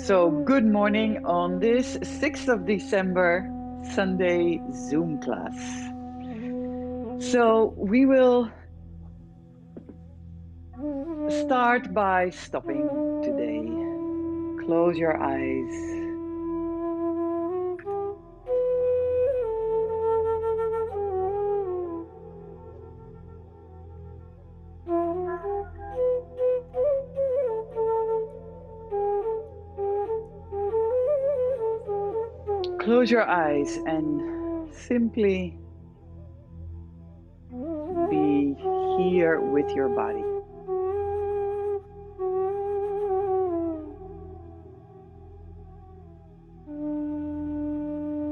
So, good morning on this 6th of December, Sunday Zoom class. So, we will start by stopping today. Close your eyes. Close your eyes and simply be here with your body.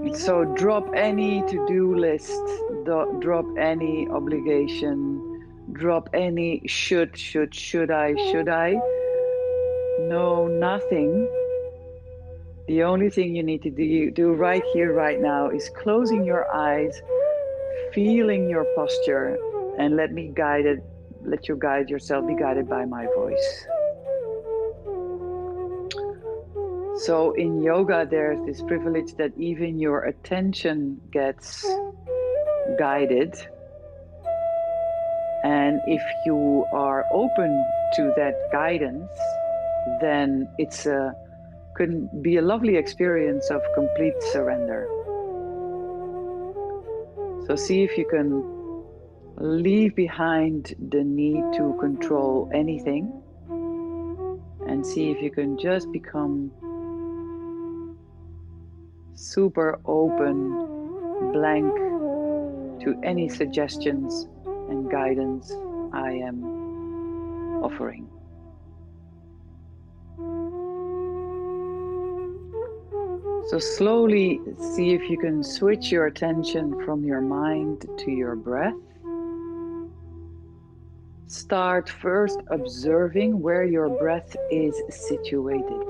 And so drop any to-do list, drop any obligation, drop any should I. No, nothing. The only thing you need to do right here, right now, is closing your eyes, feeling your posture, and let you guide yourself, be guided by my voice. So in yoga, there's this privilege that even your attention gets guided. And if you are open to that guidance, then can be a lovely experience of complete surrender. So see if you can leave behind the need to control anything and see if you can just become super open, blank to any suggestions and guidance I am offering. So slowly see if you can switch your attention from your mind to your breath. Start first observing where your breath is situated.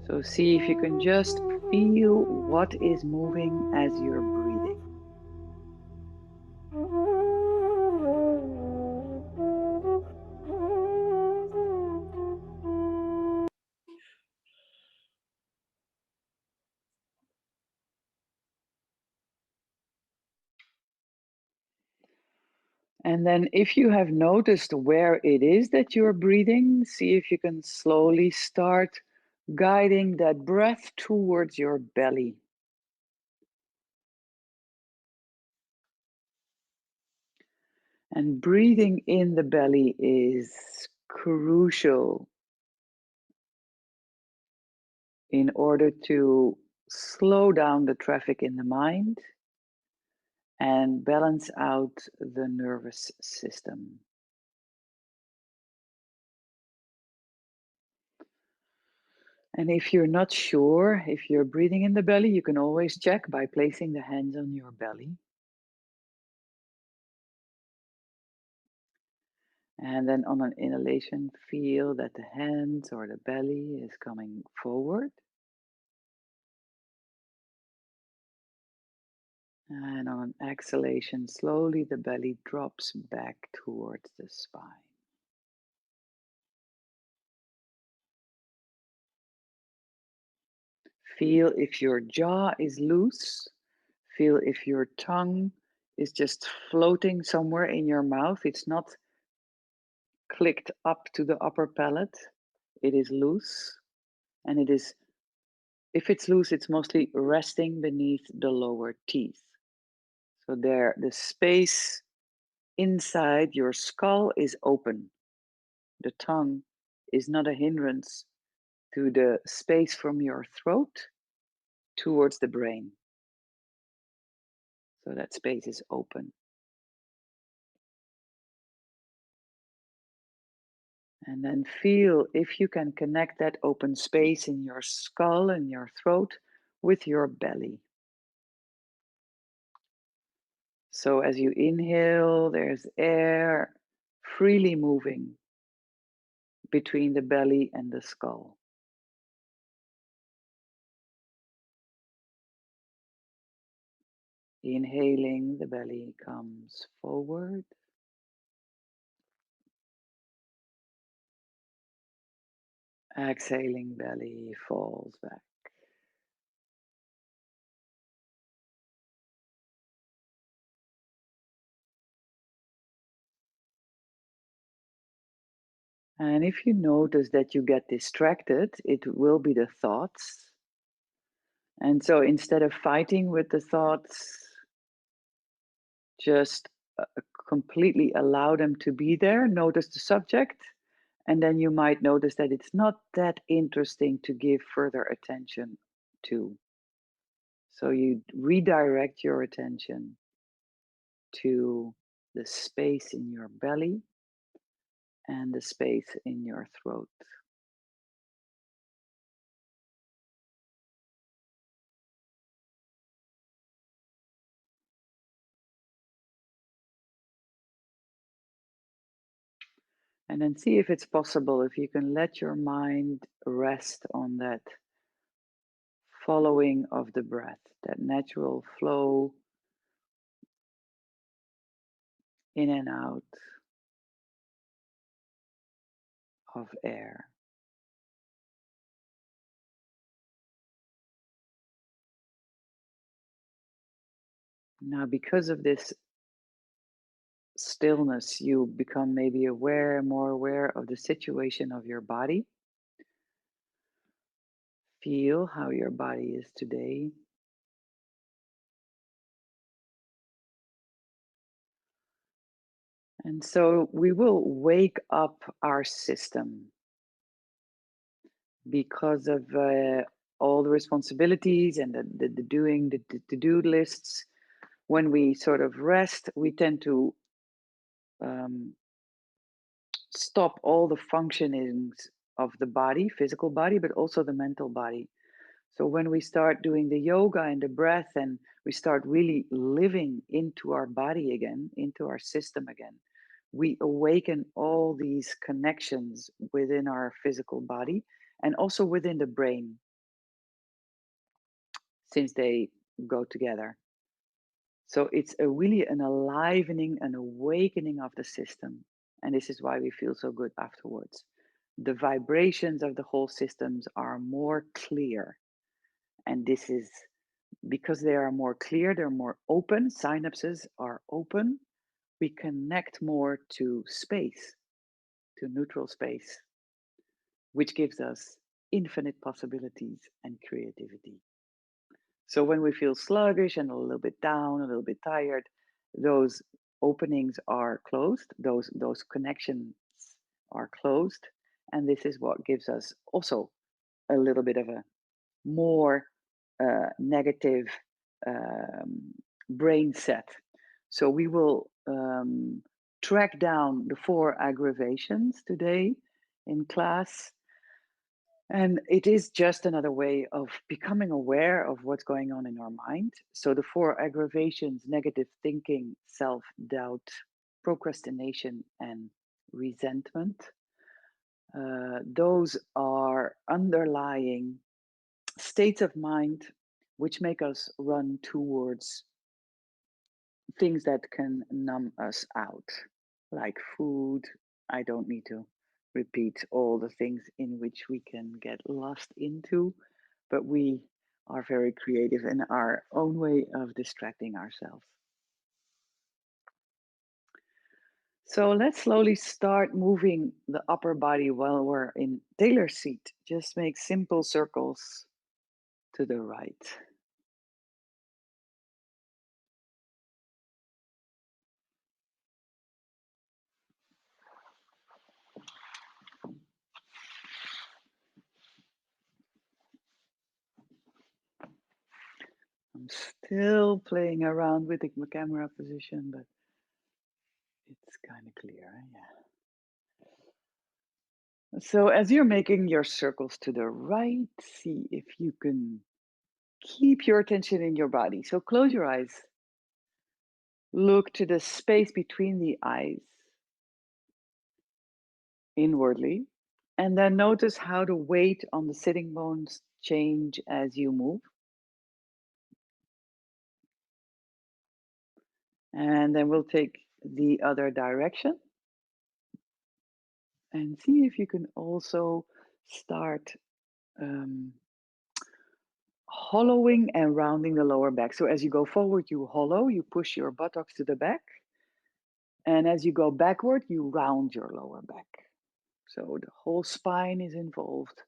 So see if you can just feel what is moving as you're breathing. And then if you have noticed where it is that you're breathing, see if you can slowly start guiding that breath towards your belly. And breathing in the belly is crucial in order to slow down the traffic in the mind and balance out the nervous system. And if you're not sure if you're breathing in the belly, you can always check by placing the hands on your belly. And then on an inhalation, feel that the hands or the belly is coming forward. And on an exhalation, slowly the belly drops back towards the spine. Feel if your jaw is loose. Feel if your tongue is just floating somewhere in your mouth. It's not clicked up to the upper palate. It is loose. And if it's loose, it's mostly resting beneath the lower teeth. So there, the space inside your skull is open. The tongue is not a hindrance to the space from your throat towards the brain. So that space is open. And then feel if you can connect that open space in your skull and your throat with your belly. So as you inhale, there's air freely moving between the belly and the skull. Inhaling, the belly comes forward. Exhaling, belly falls back. And if you notice that you get distracted, it will be the thoughts. And so instead of fighting with the thoughts, just completely allow them to be there. Notice the subject. And then you might notice that it's not that interesting to give further attention to. So you redirect your attention to the space in your belly and the space in your throat. And then see if it's possible, if you can let your mind rest on that following of the breath, that natural flow in and out of air. Now, because of this stillness, you become maybe aware, more aware of the situation of your body. Feel how your body is today. And so we will wake up our system because of all the responsibilities and the doing, the to-do lists. When we sort of rest, we tend to um, stop all the functionings of the body, physical body, but also the mental body. So when we start doing the yoga and the breath and we start really living into our body again, into our system again, we awaken all these connections within our physical body and also within the brain, since they go together. So it's a really an alivening, an awakening of the system. And this is why we feel so good afterwards. The vibrations of the whole systems are more clear. And this is because they are more clear, they're more open, synapses are open. We connect more to space, to neutral space, which gives us infinite possibilities and creativity. So when we feel sluggish and a little bit down, a little bit tired, those openings are closed, those connections are closed, and this is what gives us also a little bit of a more negative um, brain set. So we will track down the four aggravations today in class, and it is just another way of becoming aware of what's going on in our mind. So the four aggravations: negative thinking, self doubt, procrastination, and resentment. Those are underlying states of mind which make us run towards things that can numb us out, like food. I don't need to repeat all the things in which we can get lost into, but we are very creative in our own way of distracting ourselves. So let's slowly start moving the upper body while we're in tailor seat. Just make simple circles to the right. I'm still playing around with the camera position, but it's kind of clear. Yeah. So as you're making your circles to the right, see if you can keep your attention in your body. So close your eyes. Look to the space between the eyes inwardly. And then notice how the weight on the sitting bones change as you move. And then we'll take the other direction and see if you can also start hollowing and rounding the lower back. So as you go forward, you hollow, you push your buttocks to the back. And as you go backward, you round your lower back. So the whole spine is involved.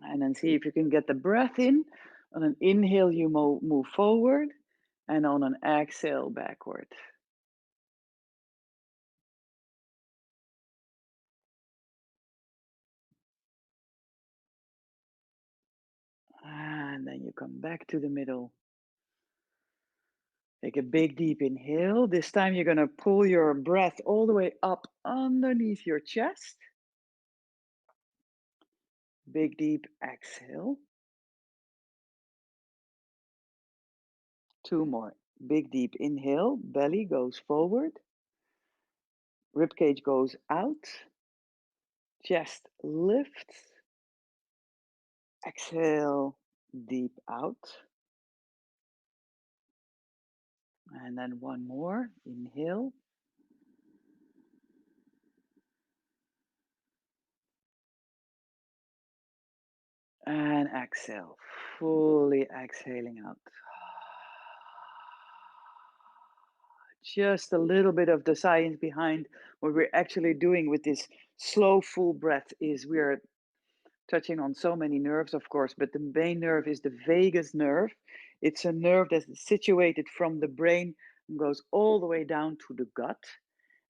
And then see if you can get the breath in. On an inhale, you move forward. And on an exhale, backward. And then you come back to the middle. Take a big deep inhale. This time you're going to pull your breath all the way up underneath your chest. Big deep exhale. 2 more. Big deep inhale. Belly goes forward. Ribcage goes out. Chest lifts. Exhale, deep out. And then 1 more. Inhale. And exhale. Fully exhaling out. Just a little bit of the science behind what we're actually doing with this slow, full breath is we're touching on so many nerves, of course, but the main nerve is the vagus nerve. It's a nerve that's situated from the brain and goes all the way down to the gut.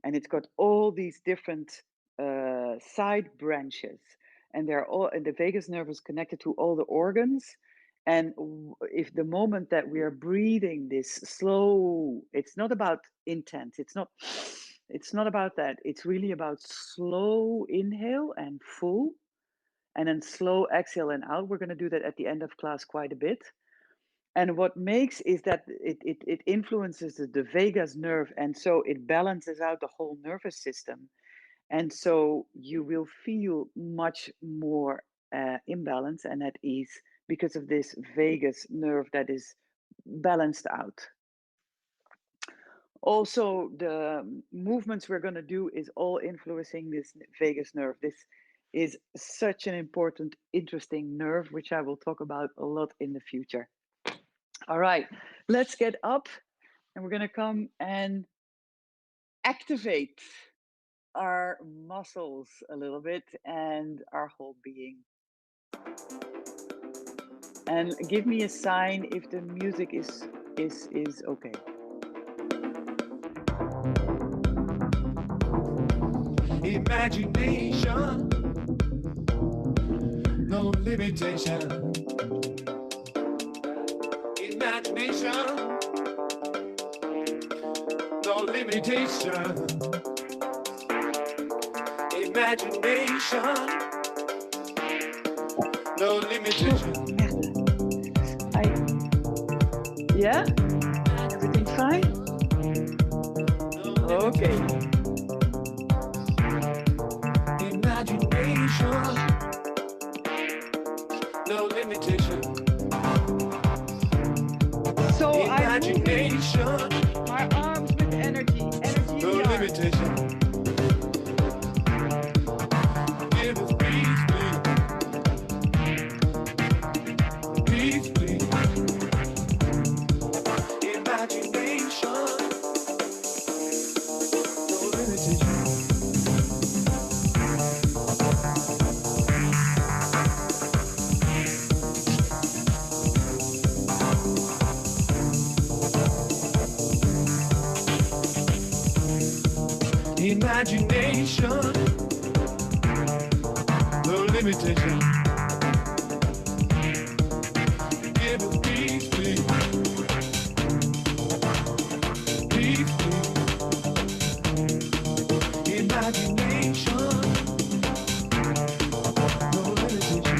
And it's got all these different side branches. And the vagus nerve is connected to all the organs. And if the moment that we are breathing this slow, it's not about intense, it's not about that. It's really about slow inhale and full, and then slow exhale and out. We're going to do that at the end of class quite a bit. And what makes is that it influences the vagus nerve, and so it balances out the whole nervous system. And so you will feel much more imbalance and at ease because of this vagus nerve that is balanced out. Also, the movements we're going to do is all influencing this vagus nerve. This is such an important, interesting nerve, which I will talk about a lot in the future. All right, let's get up, and we're going to come and activate our muscles a little bit and our whole being. And give me a sign if the music is okay. Imagination, no limitation. Imagination, no limitation. Imagination, no limitation. Yeah? Everything fine? Okay. Imagination, no limitation. So I'm moving Imagination, my arms with energy. Energy in no the arms. limitation. Give us peace, please. Peace, please. Imagination, no limitation. Imagination, no limitation. Give us peace, please. Peace, please. Imagination, no limitation.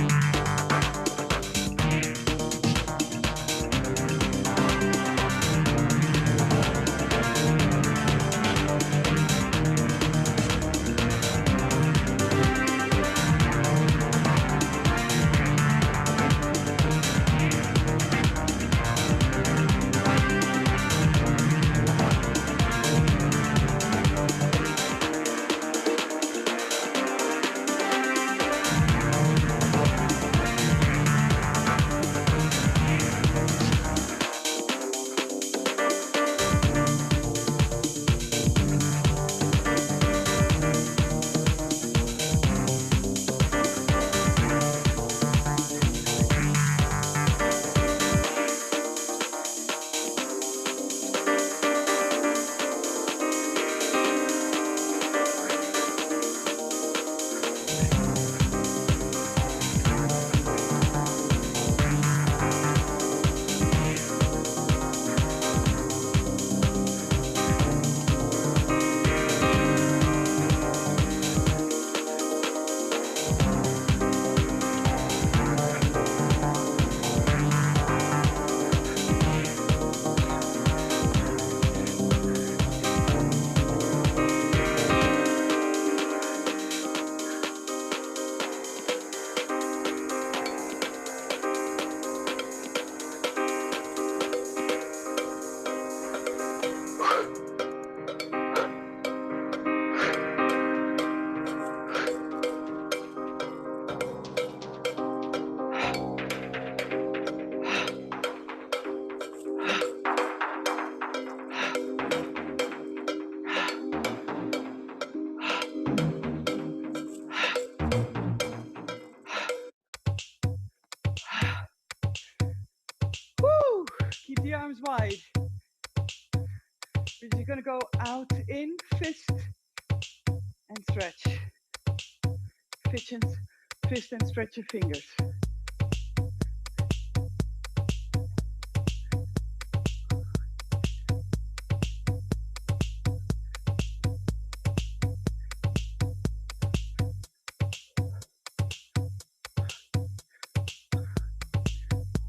keep the arms wide. We're just gonna go out, in, fist, and stretch. Fist and stretch your fingers.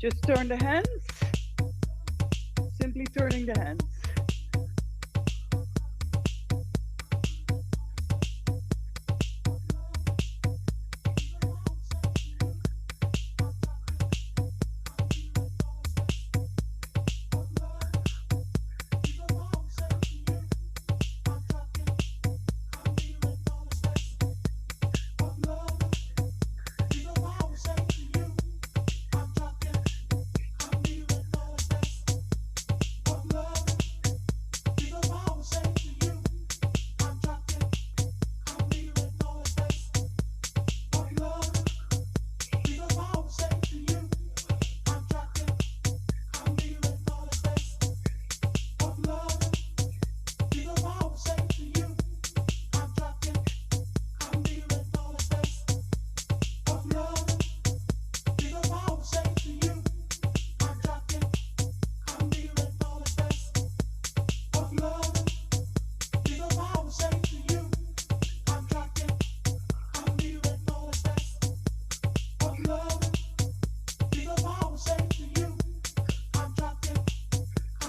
Just turn the hands. Simply turning the hands.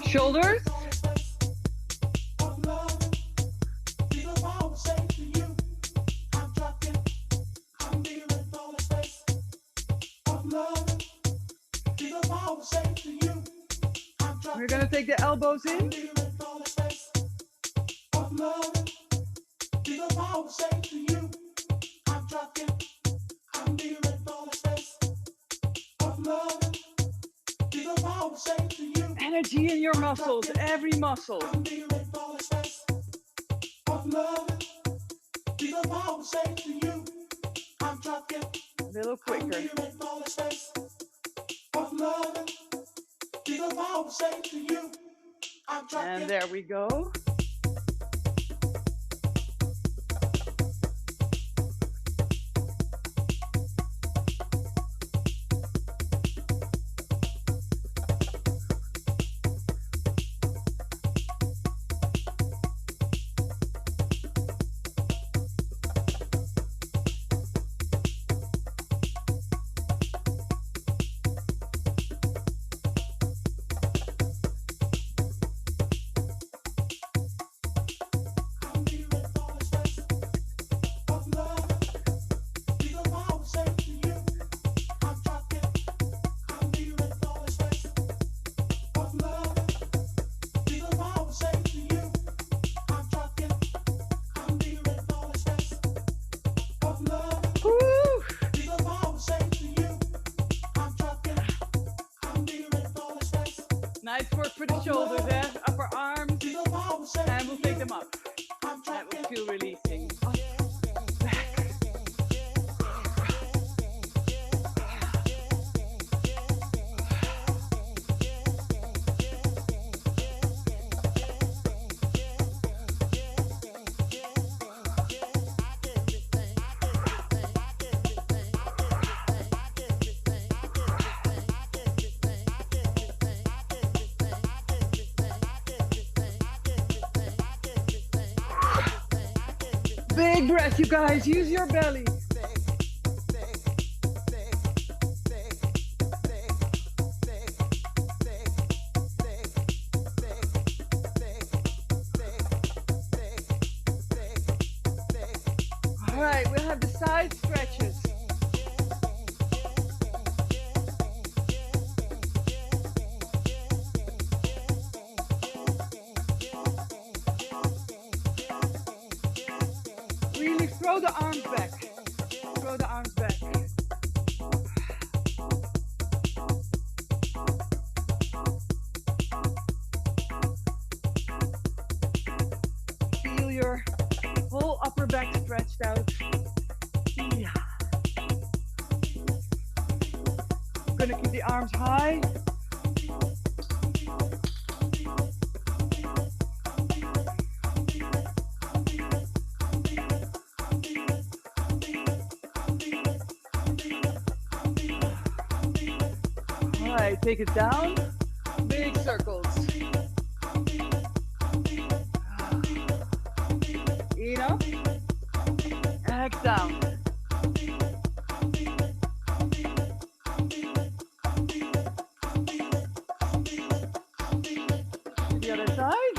Shoulders. We're going to take the elbows in. Energy in your muscles, every muscle. A little quicker. And there we go. Nice work for the shoulders, eh? Upper arms, and we'll take them up. That will feel releasing. Big breath, you guys. Use your belly. All right, we'll have the side stretches. Really throw the arms back. Throw the arms back. Feel your whole upper back stretched out. Yeah. I'm gonna keep the arms high. right, take it down. Big circles. In up. Back down. To the other side.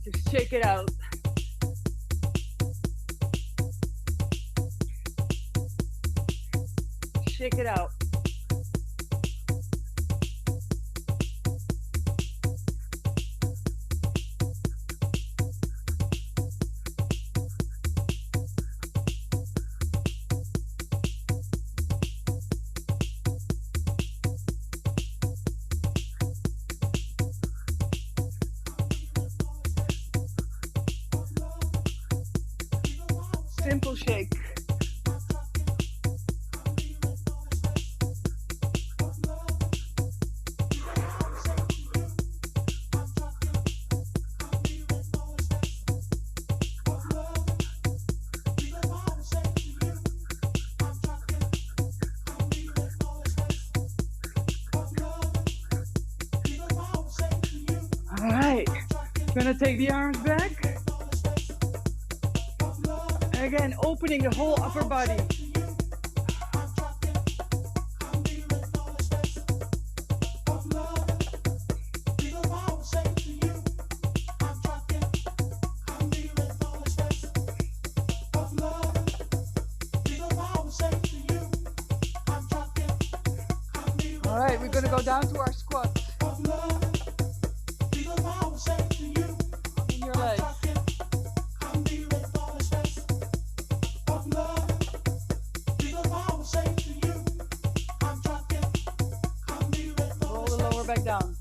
Just shake it out. Shake it out. Simple shake. All right, gonna take the arms back. Again, opening the whole upper body. All right, we're gonna go down to our squats. In your legs. Roll the lower back down.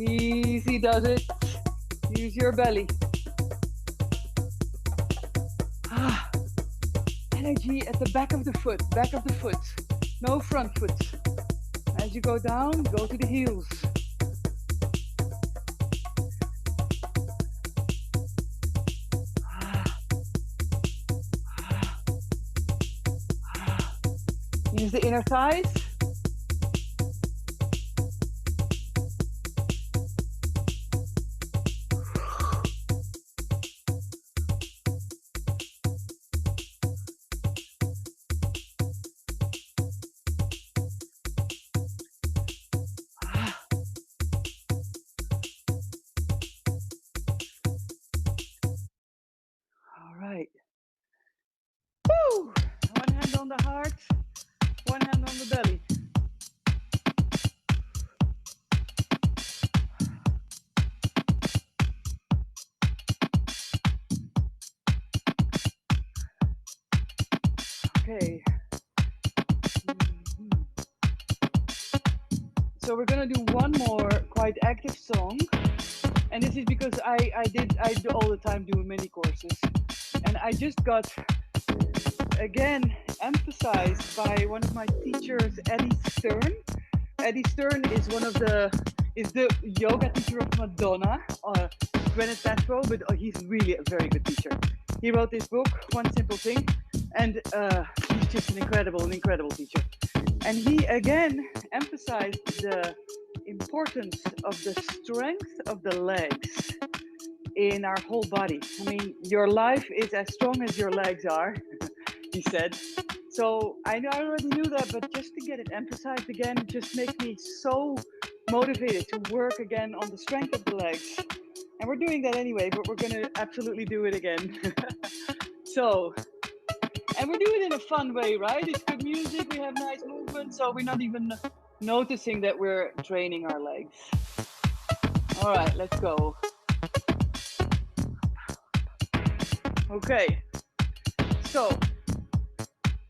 Easy does it. Use your belly. Energy at the back of the foot, back of the foot. No front foot. As you go down, go to the heels. Use the inner thighs. All right. Woo! One hand on the heart, one hand on the belly. Okay. So we're gonna do one more quite active song, and this is because I do all the time do mini courses, and I just got again emphasized by one of my teachers, Eddie Stern. Eddie Stern is the yoga teacher of Madonna, Gwyneth Paltrow, but he's really a very good teacher. He wrote this book, One Simple Thing, and he's just an incredible teacher. And he again emphasized the importance of the strength of the legs in our whole body. I mean, your life is as strong as your legs are, he said. So I already knew that, but just to get it emphasized again just makes me so motivated to work again on the strength of the legs. And we're doing that anyway, but we're gonna absolutely do it again. So, And we do it in a fun way, right? It's good music, we have nice movement, so we're not even noticing that we're training our legs. All right, let's go. Okay, so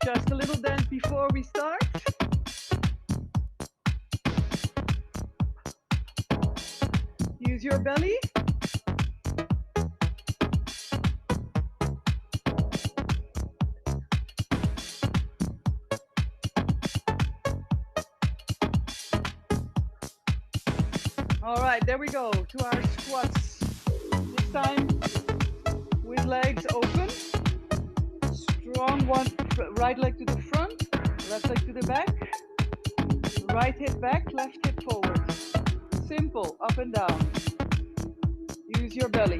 just a little dance before we start. Use your belly. All right, there we go to our squats. This time with legs open. Strong one, right leg to the front, left leg to the back. Right hip back, left hip forward. Simple, up and down. Use your belly.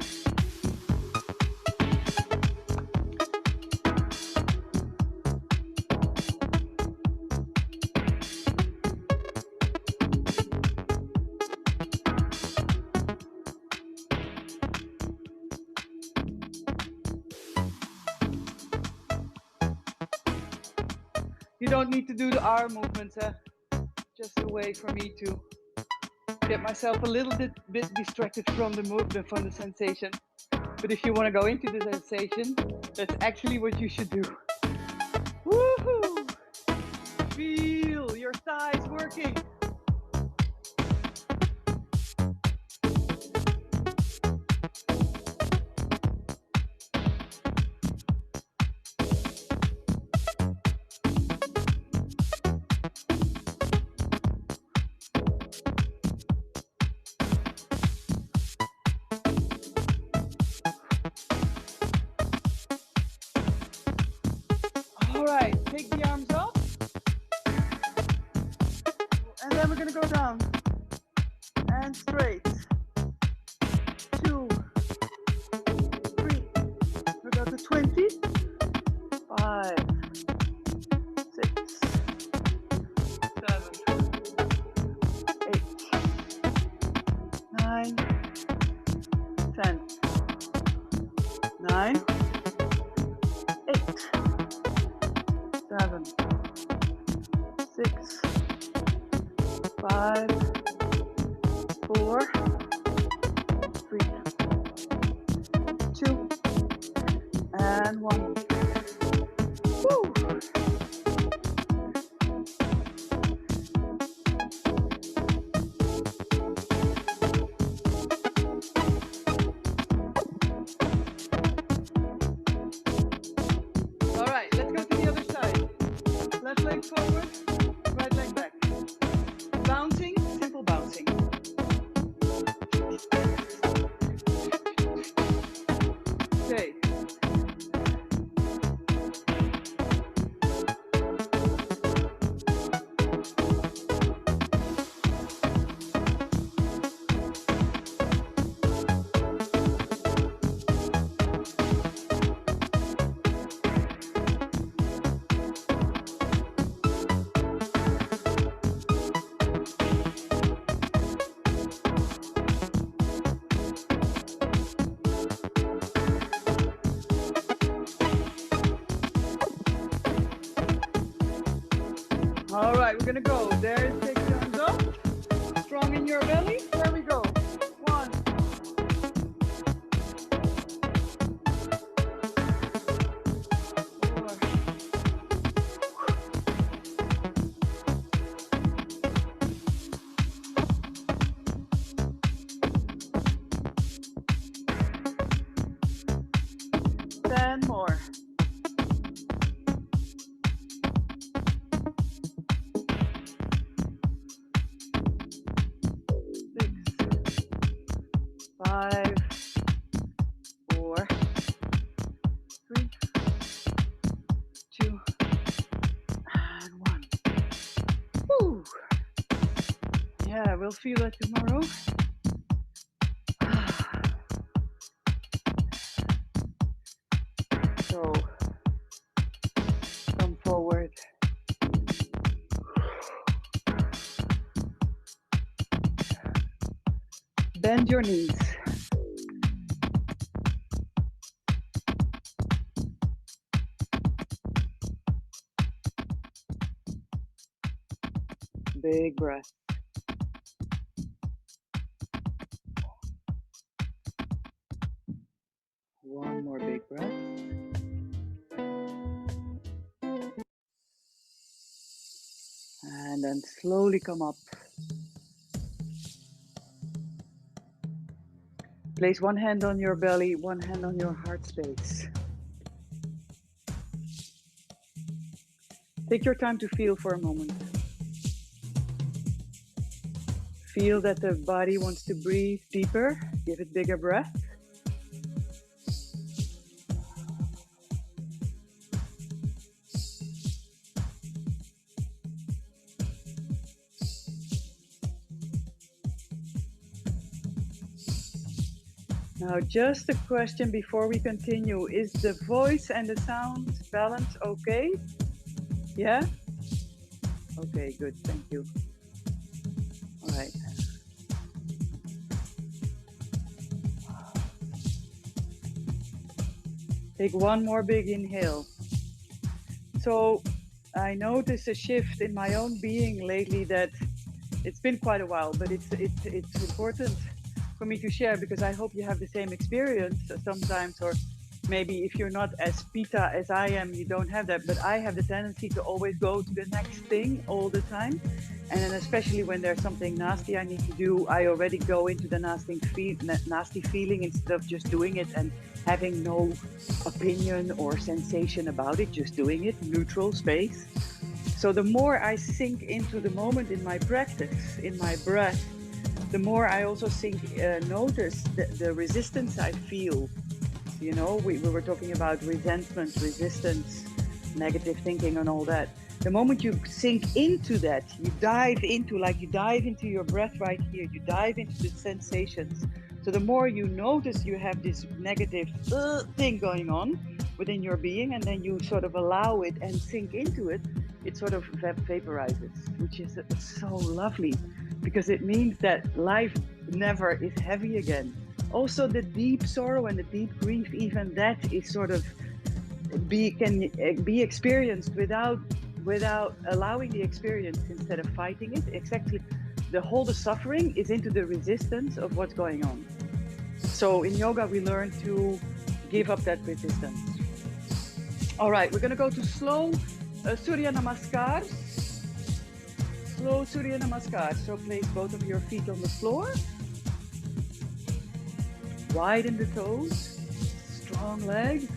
You don't need to do the arm movements, just a way for me to get myself a little bit distracted from the movement, from the sensation. But if you want to go into the sensation, that's actually what you should do. Woohoo! Feel your thighs working. All right, take the arms up. And then we're going to go down. And straight. 2, 3. We go to 20. 5, 6, 7, 8, 9, 10. 9, 8, 7, 6, 5, 4, 3, 2, and 1. Woo! All right, let's go to the other side. Left leg forward, right leg back. Bouncing, simple bouncing. Okay. All right, we're gonna go. There, take the arms up. Strong in your belly. There we go. 1. 4. 10 more. 5, 4, 3, 2, and 1. Woo! Yeah, we'll feel that tomorrow. So, come forward. Bend your knees. Big breath. One more big breath. And then slowly come up. Place one hand on your belly, one hand on your heart space. Take your time to feel for a moment. Feel that the body wants to breathe deeper. Give it bigger breath. Now, just a question before we continue. Is the voice and the sound balance okay? Yeah? Okay, good. Thank you. All right. Take one more big inhale. So I noticed a shift in my own being lately that it's been quite a while, but it's important for me to share because I hope you have the same experience sometimes, or maybe if you're not as pita as I am, you don't have that. But I have the tendency to always go to the next thing all the time. And then especially when there's something nasty I need to do, I already go into the nasty feeling instead of just doing it and having no opinion or sensation about it, just doing it, neutral space. So the more I sink into the moment in my practice, in my breath, the more I also notice the resistance I feel. You know, we were talking about resentment, resistance, negative thinking and all that. The moment you sink into that, you dive into your breath right here, you dive into the sensations. So the more you notice you have this negative thing going on within your being, and then you sort of allow it and sink into it, it sort of vaporizes, which is so lovely because it means that life never is heavy again. Also, the deep sorrow and the deep grief, even that is sort of can be experienced without allowing the experience instead of fighting it. Exactly, the suffering is into the resistance of what's going on. So in yoga, we learn to give up that resistance. All right, we're going to go to slow Surya Namaskar. Slow Surya Namaskar. So place both of your feet on the floor. Widen the toes. Strong legs.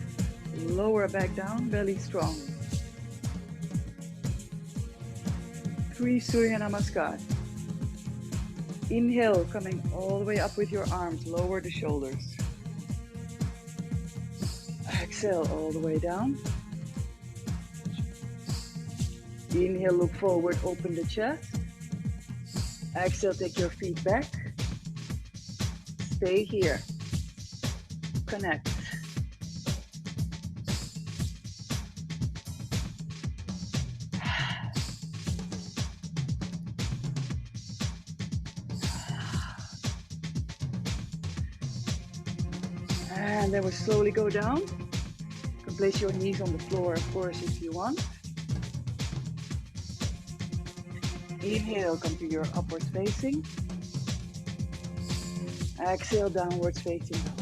Lower back down, belly strong. 3 Surya Namaskar. Inhale, coming all the way up with your arms. Lower the shoulders. Exhale all the way down. Inhale, look forward, open the chest. Exhale, take your feet back. Stay here. Connect. And then we'll slowly go down. You can place your knees on the floor, of course, if you want. Inhale, come to your upwards facing. Exhale, downwards facing dog.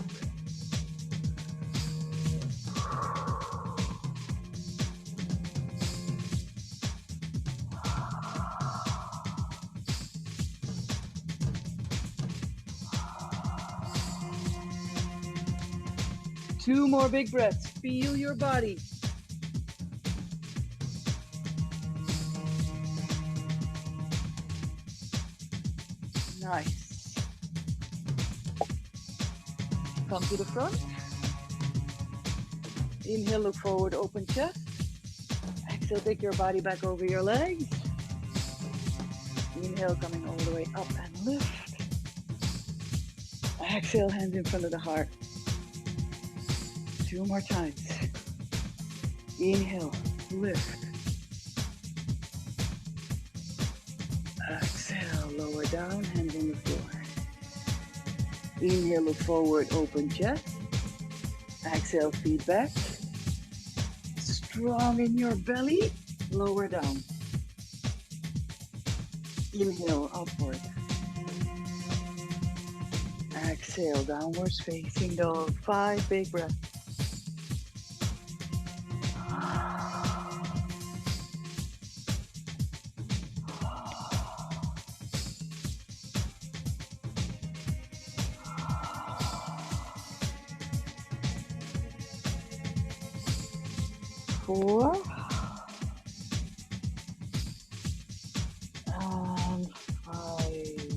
Two more big breaths. Feel your body. Nice. Come to the front. Inhale, look forward, open chest. Exhale, take your body back over your legs. Inhale, coming all the way up and lift. Exhale, hands in front of the heart. 2 more times. Inhale, lift. Exhale, lower down, hands on the floor. Inhale, look forward, open chest. Exhale, feet back. Strong in your belly, lower down. Inhale, upward. Exhale, downwards facing dog. 5 big breaths. 4 and 5.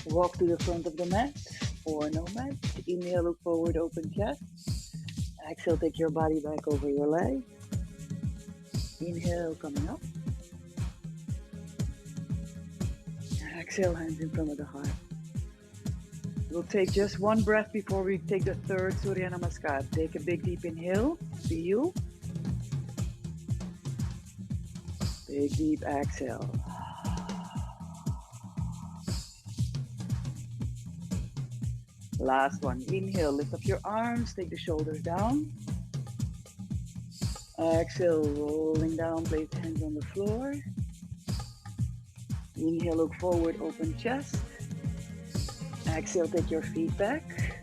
Walk to the front of the mat or no mat. Inhale, look forward, open chest. Exhale, take your body back over your legs. Inhale, coming up. Exhale, hands in front of the heart. We'll take just one breath before we take the third Surya Namaskar. Take a big deep inhale, feel. Big deep exhale. Last one. Inhale, lift up your arms, take the shoulders down. Exhale, rolling down, place hands on the floor. Inhale, look forward, open chest. Exhale, take your feet back.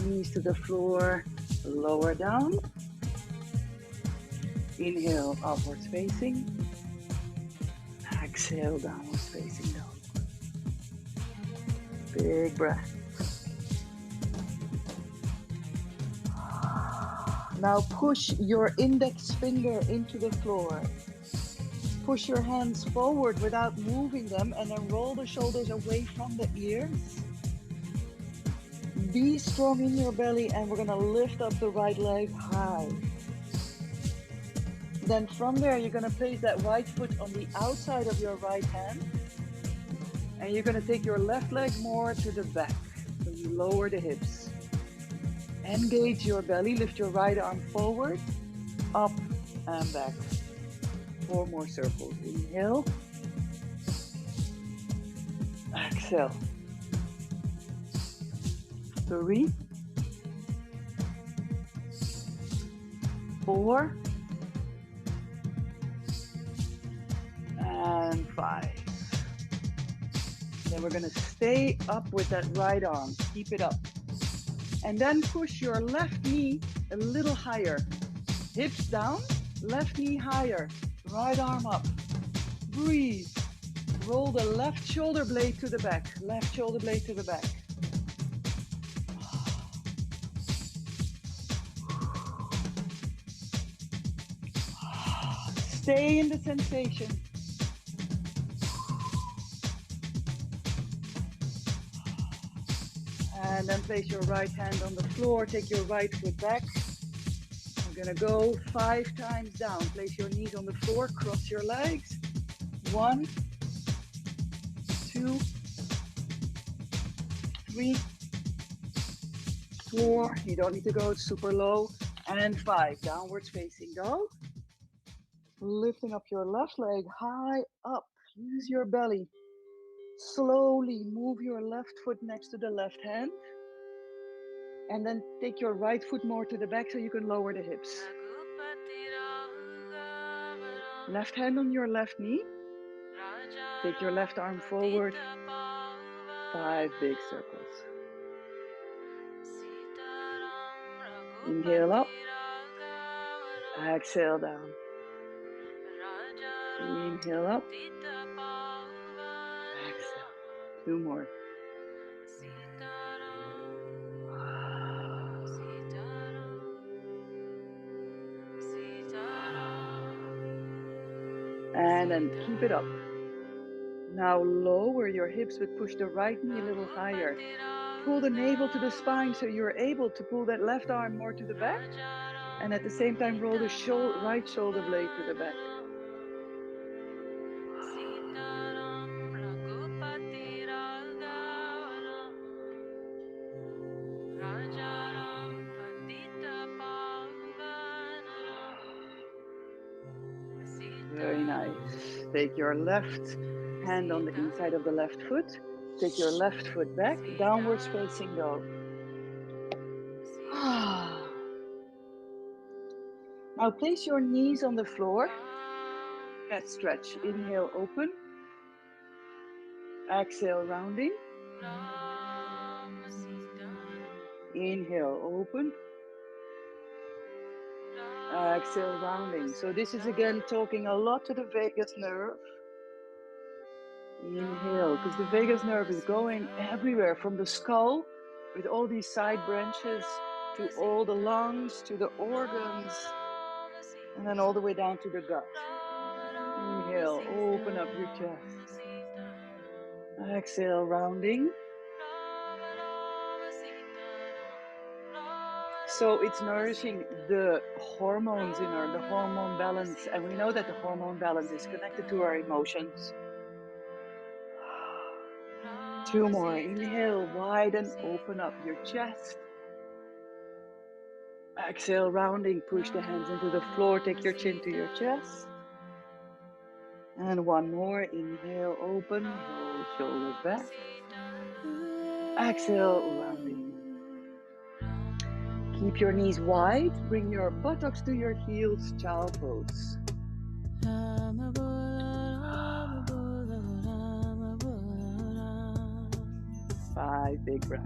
Knees to the floor, lower down. Inhale, upwards facing. Exhale, downwards facing dog. Big breath. Now push your index finger into the floor. Push your hands forward without moving them and then roll the shoulders away from the ears. Be strong in your belly and we're gonna lift up the right leg high. Then from there, you're gonna place that right foot on the outside of your right hand. And you're gonna take your left leg more to the back. So you lower the hips. Engage your belly, lift your right arm forward, up and back. 4 more circles. Inhale. Exhale. 3, 4, and 5. Then we're gonna stay up with that right arm. Keep it up. And then push your left knee a little higher. Hips down, left knee higher. Right arm up. Breathe. Roll the left shoulder blade to the back. Left shoulder blade to the back. Stay in the sensation. And then place your right hand on the floor. Take your right foot back. We're gonna go 5 times down. Place your knees on the floor. Cross your legs. 1, 2, 3, 4. You don't need to go super low. And 5. Downwards facing dog. Lifting up your left leg high up. Use your belly. Slowly move your left foot next to the left hand. And then take your right foot more to the back so you can lower the hips. Left hand on your left knee. Take your left arm forward. 5 big circles. Inhale up. Exhale down. Inhale up. Exhale. 2 more. And then keep it up. Now lower your hips, but push the right knee a little higher. Pull the navel to the spine so you're able to pull that left arm more to the back. And at the same time, roll the right shoulder blade to the back. Very nice. Take your left hand on the inside of the left foot. Take your left foot back, downwards facing dog. Now place your knees on the floor. Cat stretch. Inhale, open. Exhale, rounding. Inhale, open. Exhale, rounding. So this is again talking a lot to the vagus nerve. Inhale, because the vagus nerve is going everywhere from the skull with all these side branches to all the lungs, to the organs, and then all the way down to the gut. Inhale, open up your chest. Exhale, rounding. So it's nourishing the hormones in the hormone balance. And we know that the hormone balance is connected to our emotions. 2 more. Inhale, widen, open up your chest. Exhale, rounding, push the hands into the floor, take your chin to your chest. And 1 more. Inhale, open, roll shoulders back. Exhale, rounding. Keep your knees wide, bring your buttocks to your heels, child pose. 5 big breaths.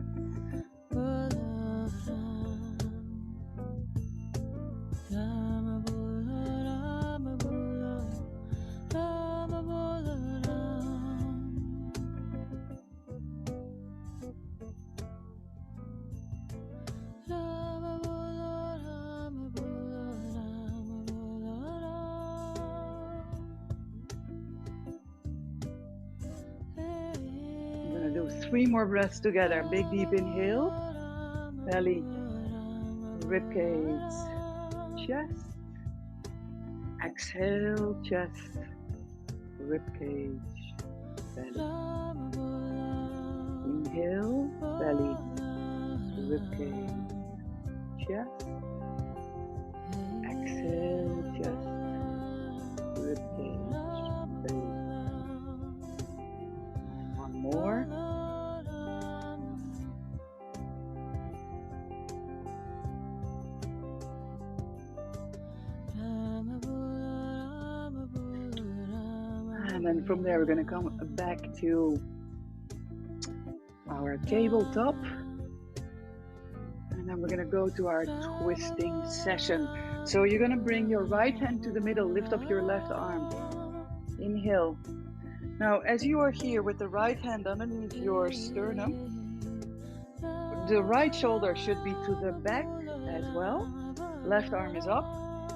I'm going to do 3 more breaths together. Big deep inhale, belly, ribcage, chest. Exhale, chest, ribcage, belly. Inhale, belly, ribcage, chest. Exhale, chest, ribcage, belly. And 1 more. And then from there, we're going to come back to our tabletop. And then we're going to go to our twisting session. So you're going to bring your right hand to the middle, lift up your left arm. Inhale. Now, as you are here with the right hand underneath your sternum, the right shoulder should be to the back as well. Left arm is up.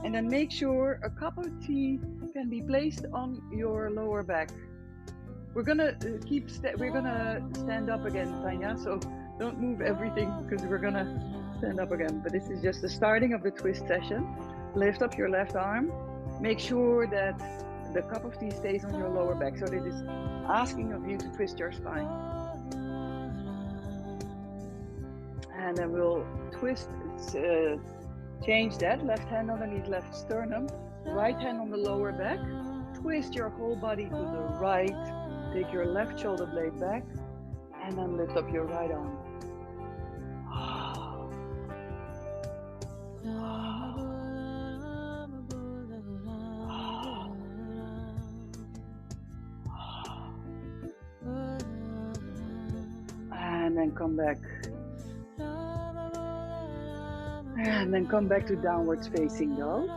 And then make sure a cup of tea can be placed on your lower back. We're gonna stand up again, Tanya. So don't move everything because we're gonna stand up again. But this is just the starting of the twist session. Lift up your left arm. Make sure that the cup of tea stays on your lower back. So it is asking of you to twist your spine. And then we'll twist. Change that, left hand underneath left sternum, right hand on the lower back, twist your whole body to the right, take your left shoulder blade back, and then lift up your right arm. And then come back. And then come back to downwards facing dog.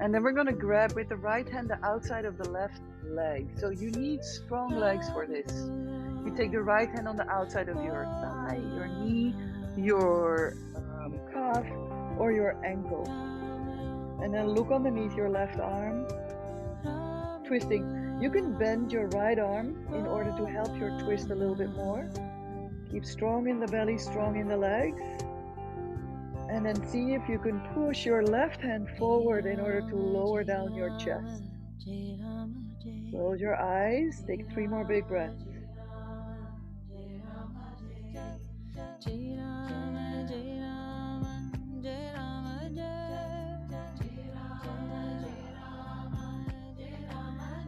And then we're going to grab with the right hand the outside of the left leg. So you need strong legs for this. You take the right hand on the outside of your thigh, your knee, your calf, or your ankle. And then look underneath your left arm, twisting. You can bend your right arm in order to help your twist a little bit more. Keep strong in the belly, strong in the legs. And then see if you can push your left hand forward in order to lower down your chest. Close your eyes. Take 3 more big breaths.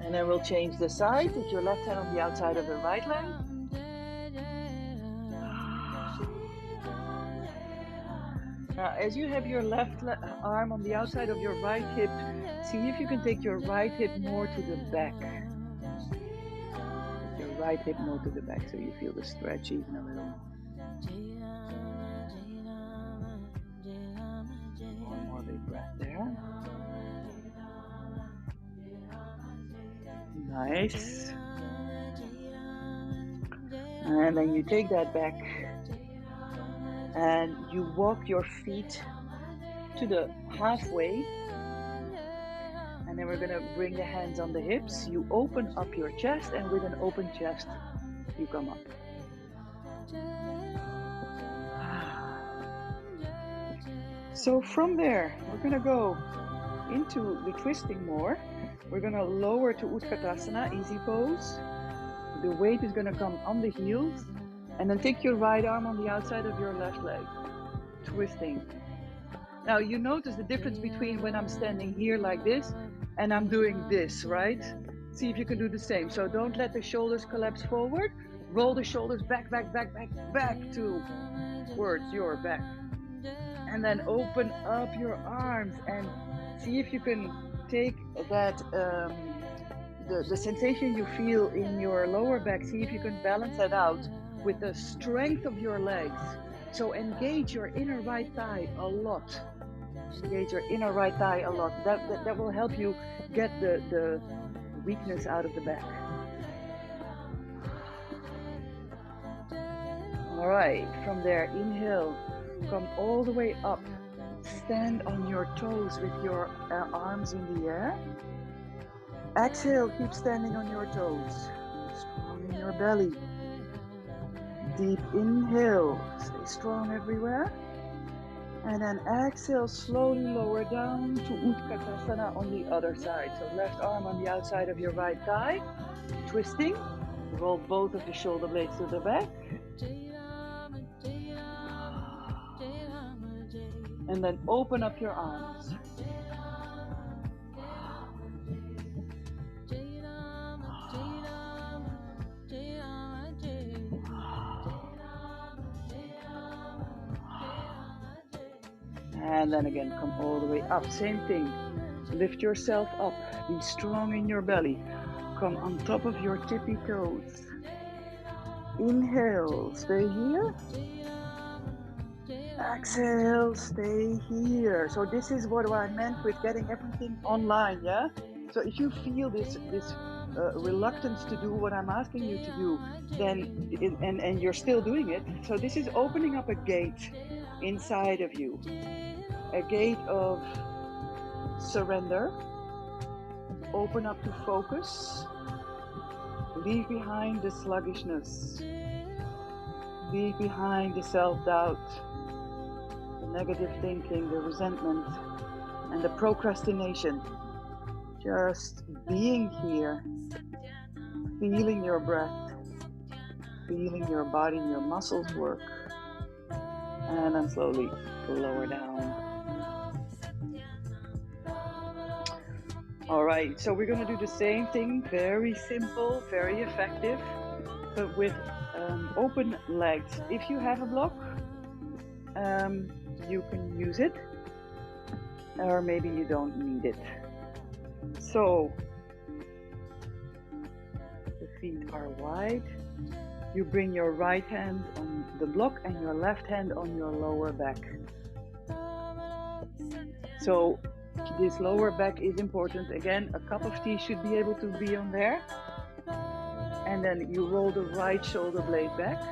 And then we'll change the side. Take your left hand on the outside of the right leg. Now, as you have your left arm on the outside of your right hip, See if you can take your right hip more to the back. Your right hip more to the back so you feel the stretch even a little more. One more big breath there. Nice. And then you take that back and you walk your feet to the halfway. And then we're going to bring the hands on the hips. You open up your chest, and with an open chest, you come up. So from there, we're going to go into the twisting more. We're going to lower to Utkatasana, easy pose. The weight is going to come on the heels. And then take your right arm on the outside of your left leg. Twisting. Now you notice the difference between when I'm standing here like this and I'm doing this, right? See if you can do the same. So don't let the shoulders collapse forward. Roll the shoulders back towards your back. And then open up your arms and see if you can take that, the sensation you feel in your lower back, see if you can balance that out with the strength of your legs. So engage your inner right thigh a lot. Engage your inner right thigh a lot. That will help you get the weakness out of the back. All right, from there, inhale, come all the way up. Stand on your toes with your arms in the air. Exhale, keep standing on your toes. Strong in your belly. Deep inhale, stay strong everywhere. And then exhale, slowly lower down to Utkatasana on the other side. So left arm on the outside of your right thigh, twisting. Roll both of the shoulder blades to the back. And then open up your arms. And then again, come all the way up. Same thing. Lift yourself up. Be strong in your belly. Come on top of your tippy toes. Inhale, stay here. Exhale, stay here. So this is what I meant with getting everything online, yeah? So if you feel this reluctance to do what I'm asking you to do, then and you're still doing it. So this is opening up a gate inside of you. A gate of surrender. Open up to focus. Leave behind the sluggishness. Leave behind the self-doubt, the negative thinking, the resentment, and the procrastination. Just being here, feeling your breath, feeling your body and your muscles work, and then slowly lower down. All right, so we're going to do the same thing, very simple, very effective, but with open legs. If you have a block, you can use it, or maybe you don't need it. So the feet are wide. You bring your right hand on the block and your left hand on your lower back. So this lower back is important. Again, a cup of tea should be able to be on there. And then you roll the right shoulder blade back.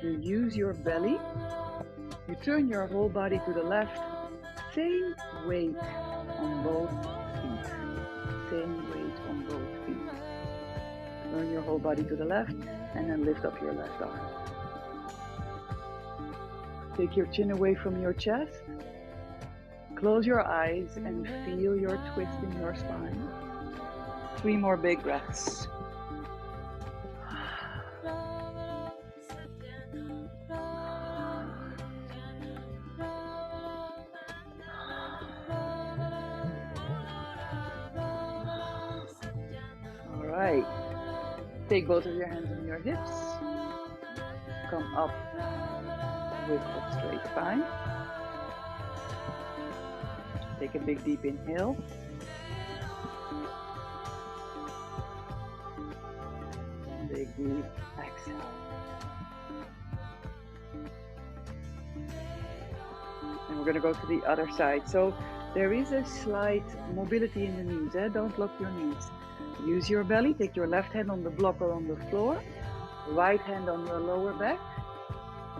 You use your belly. You turn your whole body to the left. Same weight on both feet. Same weight on both feet. Turn your whole body to the left and then lift up your left arm. Take your chin away from your chest. Close your eyes and feel your twist in your spine. 3 more big breaths. All right. Take both of your hands on your hips. Come up with a straight spine. Take a big deep inhale. deep exhale. And we're going to go to the other side. So there is a slight mobility in the knees. Don't lock your knees. Use your belly. Take your left hand on the block or on the floor. Right hand on your lower back.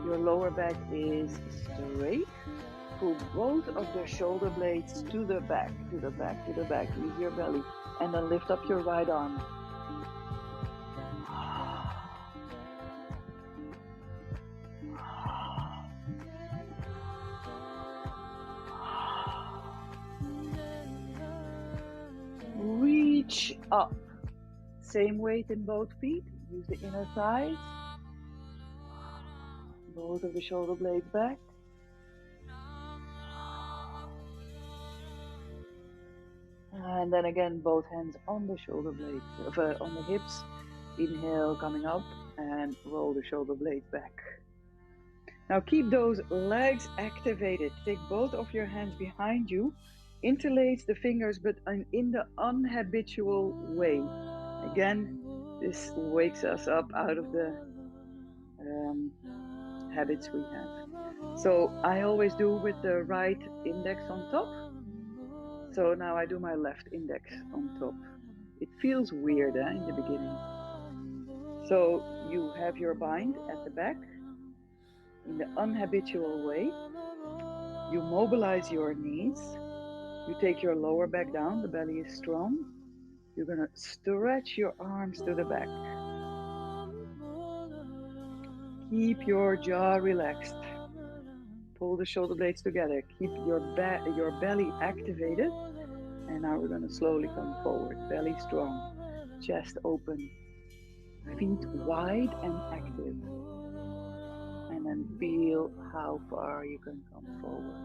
Your lower back is straight. Pull both of the shoulder blades to the back, to the back, to the back. Use your belly. And then lift up your right arm. Reach up. Same weight in both feet. Use the inner thighs. Both of the shoulder blades back. And then again, both hands on the shoulder blades, on the hips. Inhale, coming up, and roll the shoulder blades back. Now keep those legs activated. Take both of your hands behind you. Interlace the fingers, but in the unhabitual way. Again, this wakes us up out of the habits we have. So I always do with the right index on top. So now I do my left index on top. It feels weird in the beginning. So you have your bind at the back in the unhabitual way. You mobilize your knees. You take your lower back down. The belly is strong. You're going to stretch your arms to the back. Keep your jaw relaxed. Pull the shoulder blades together. Keep your belly activated. And now we're going to slowly come forward. Belly strong. Chest open. Feet wide and active. And then feel how far you can come forward.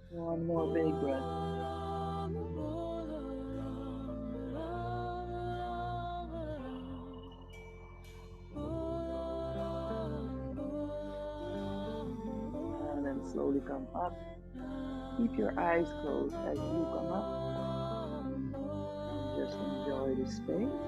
One more big breath. And then slowly come up. Keep your eyes closed as you come up. And just enjoy the space.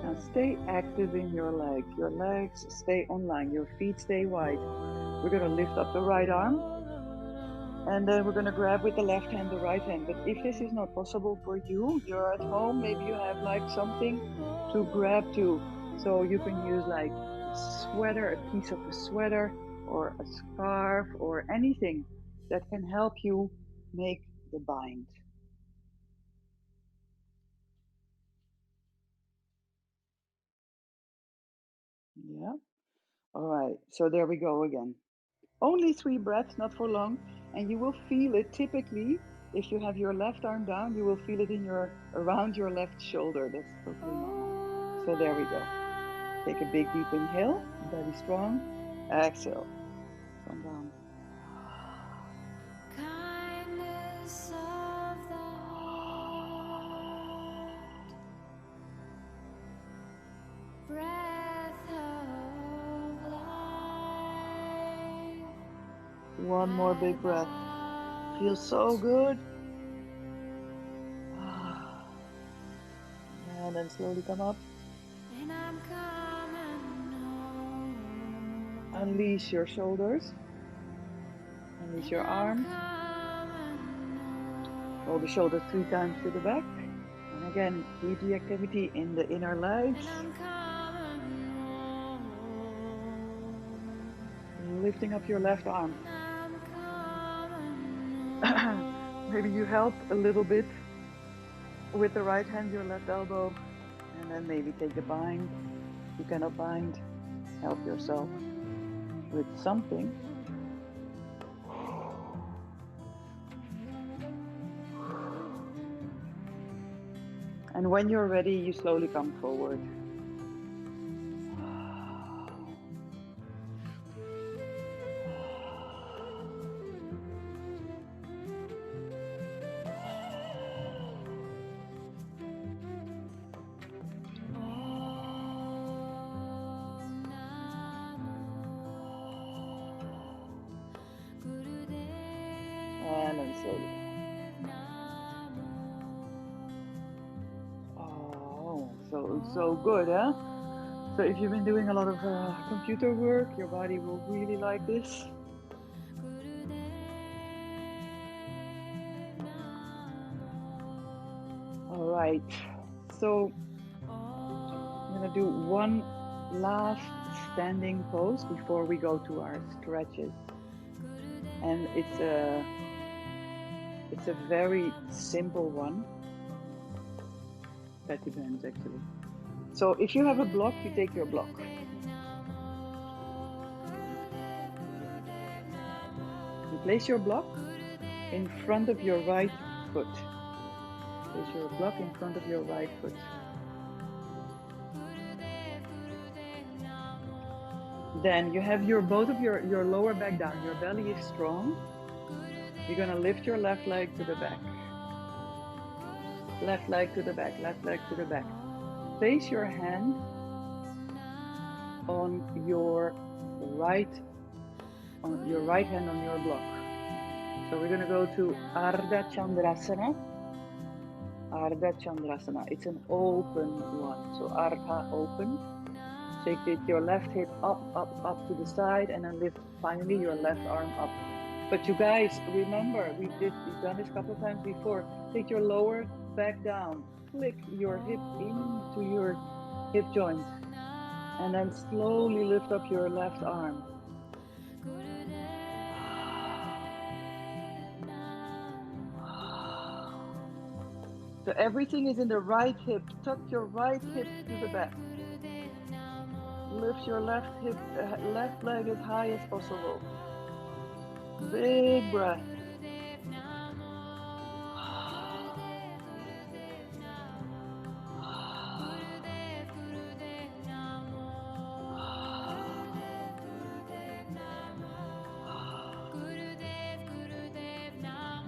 Now stay active in your legs. Your legs stay online. Your feet stay wide. We're going to lift up the right arm. And then we're going to grab with the left hand the right hand. But if this is not possible for you, you're at home, maybe you have like something to grab to. So you can use like a sweater, a piece of a sweater, or a scarf, or anything that can help you make the bind. Yeah. All right. So there we go again. Only 3 breaths, not for long. And you will feel it typically, if you have your left arm down, you will feel it in around your left shoulder. That's totally normal. So there we go. Take a big deep inhale, belly strong. Exhale. Come down. One more big breath. Feels so good. And then slowly come up. Unleash your shoulders. Unleash your arms. Roll the shoulders 3 times to the back. And again, keep the activity in the inner legs. Lifting up your left arm. Maybe you help a little bit with the right hand, your left elbow And then maybe take the bind. If you cannot bind, help yourself with something. And when you're ready, you slowly come forward. And then slowly. Oh, so good, huh? So if you've been doing a lot of computer work, your body will really like this. All right. So I'm gonna do one last standing pose before we go to our stretches, and it's a very simple one. That depends actually. So if you have a block, you take your block. You place your block in front of your right foot. Place your block in front of your right foot. Then you have your both of your lower back down. Your belly is strong. You're gonna lift your left leg to the back. Left leg to the back, left leg to the back. Place your hand on your right hand on your block. So we're gonna go to Ardha Chandrasana. Ardha Chandrasana. It's an open one. So Ardha open. Take your left hip up, up, up to the side, and then lift finally your left arm up. But you guys, remember, we've done this a couple of times before. Take your lower back down. Click your hip into your hip joint. And then slowly lift up your left arm. So everything is in the right hip. Tuck your right hip to the back. Lift your left leg as high as possible. Big breath.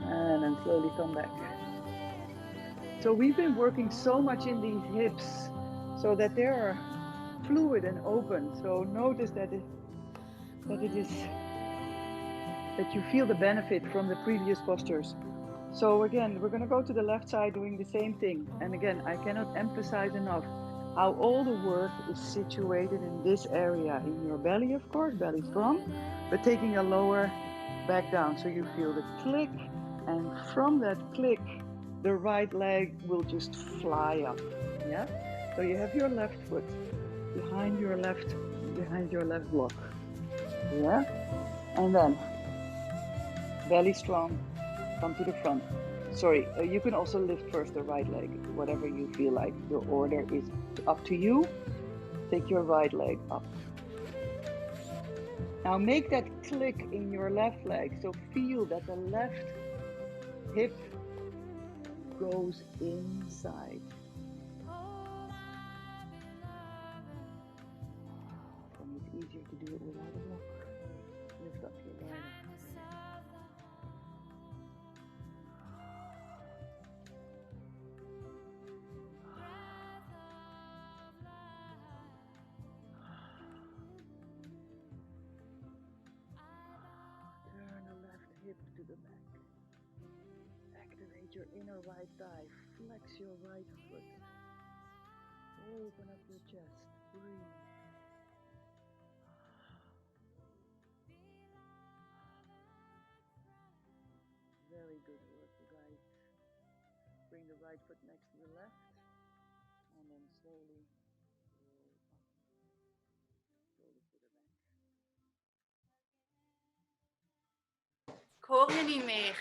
And then slowly come back. So we've been working so much in these hips so that they are fluid and open. So notice that you feel the benefit from the previous postures. So again, we're going to go to the left side doing the same thing. And again, I cannot emphasize enough how all the work is situated in this area, in your belly, of course, belly strong, but taking a lower back down. So you feel the click, and from that click, the right leg will just fly up. Yeah. So you have your left foot behind your left block. Yeah. And then belly strong, come to the front. Sorry, you can also lift first the right leg, whatever you feel like. The order is up to you. Take your right leg up. Now make that click in your left leg. So feel that the left hip goes inside. For me, it's easier to do it without a block. Lift up your right arm. Turn the left hip to the back. Activate your inner right thigh. Flex your right foot. Open up your chest. Breathe. Very good work, you guys. Bring the right foot next to the left. And then slowly roll up. Slowly to the back. Ik hoor je niet meer.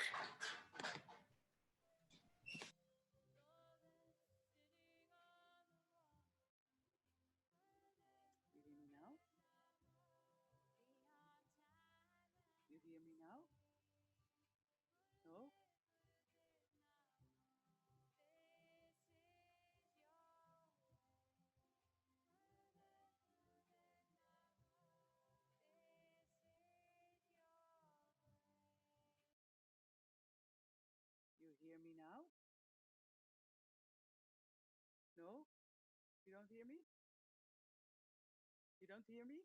don't hear me?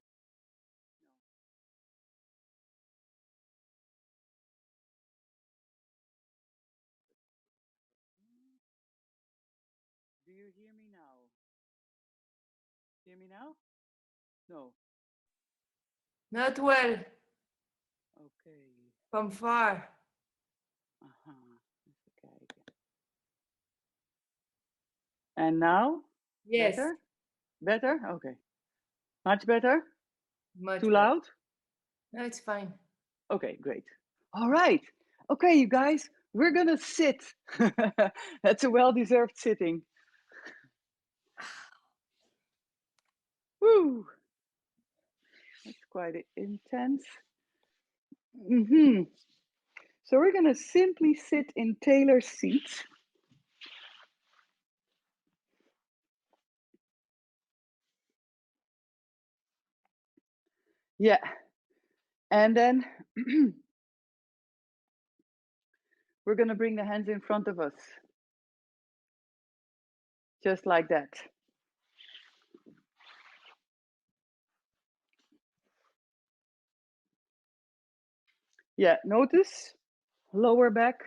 No. Do you hear me now? Hear me now? No. Not well. Okay. From far. Aha. Even kijken. And now? Yes. Better? Better? Okay. Much better? Much Too better. loud? No, it's fine. Okay, great. All right. Okay, you guys, we're gonna sit. That's a well-deserved sitting. Woo! That's quite intense. So we're gonna simply sit in Taylor's seat. Yeah. And then we're gonna bring the hands in front of us. Just like that. Yeah, notice lower back.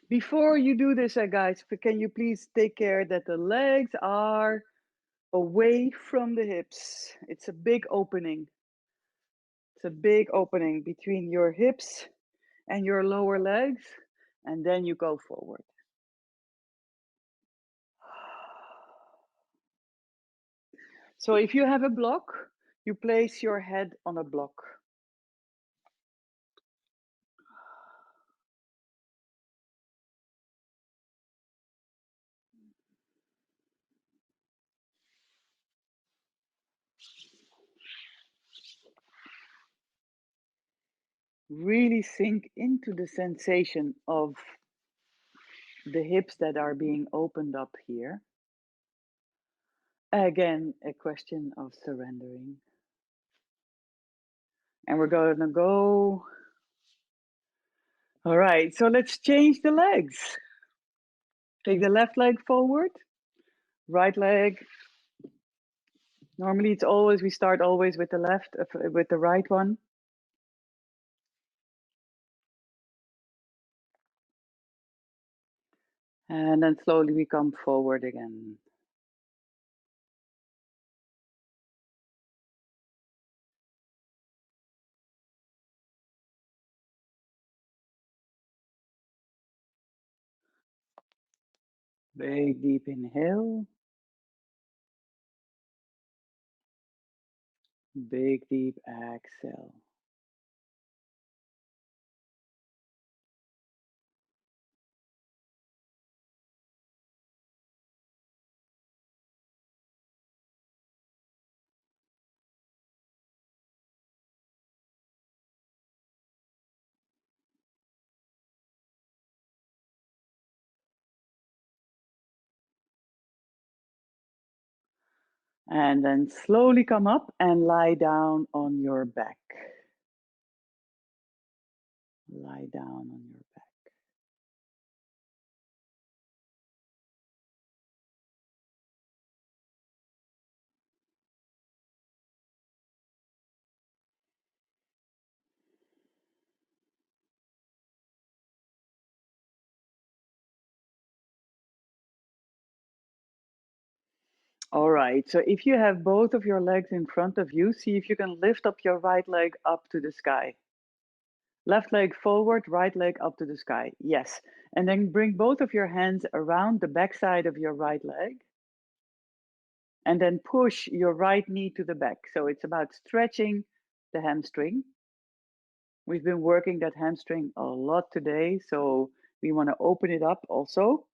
Before you do this, guys, can you please take care that the legs are away from the hips? It's a big opening. It's a big opening between your hips and your lower legs, and then you go forward. So if you have a block, you place your head on a block. Really sink into the sensation of the hips that are being opened up here. Again, a question of surrendering. And we're gonna go. All right, so let's change the legs. Take the left leg forward, right leg. Normally it's always, we start always with the left, with the right one. And then slowly we come forward again. Big deep inhale. Big deep exhale. And then slowly come up and lie down on your back. Lie down on your back. All right, so if you have both of your legs in front of you, see if you can lift up your right leg up to the sky. Left leg forward, right leg up to the sky. Yes. And then bring both of your hands around the back side of your right leg. And then push your right knee to the back. So it's about stretching the hamstring. We've been working that hamstring a lot today, so we want to open it up also.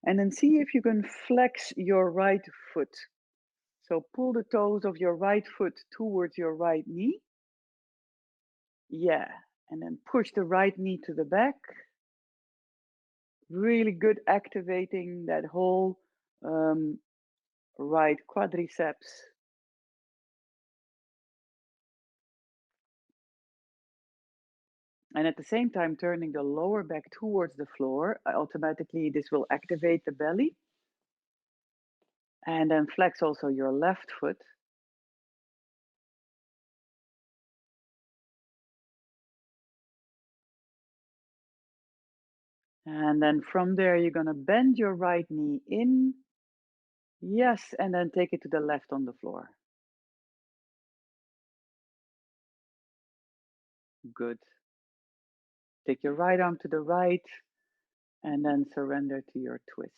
And then see if you can flex your right foot. So pull the toes of your right foot towards your right knee. Yeah. And then push the right knee to the back. Really good activating that whole right quadriceps. And at the same time, turning the lower back towards the floor, automatically this will activate the belly. And then flex also your left foot. And then from there, you're going to bend your right knee in. Yes, and then take it to the left on the floor. Good. Take your right arm to the right and then surrender to your twist.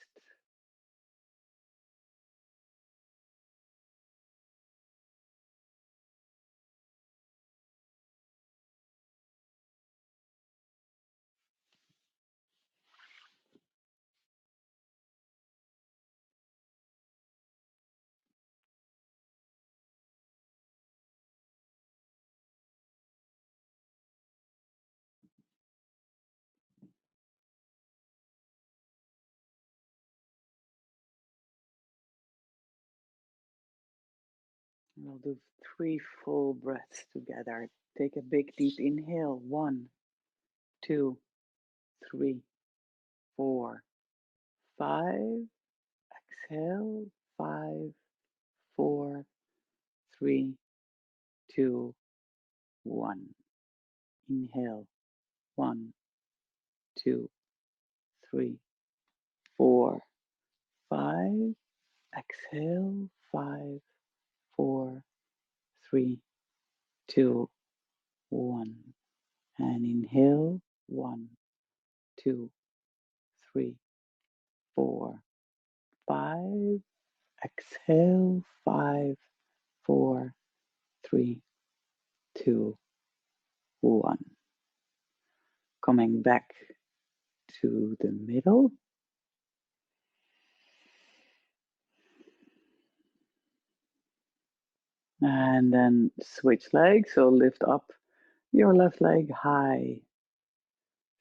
We'll do 3 full breaths together. Take a big deep inhale. 1, 2, 3, 4, 5. Exhale. 5, 4, 3, 2, 1. Inhale. 1, 2, 3, 4, 5. Exhale. 5, 4, 3, 2, 1. And inhale. 1, 2, 3, 4, 5. Exhale. 5, 4, 3, 2, 1. Coming back to the middle. And then switch legs. So lift up your left leg high,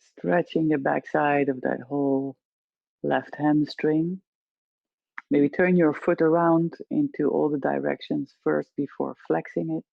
stretching the backside of that whole left hamstring. Maybe turn your foot around into all the directions first before flexing it.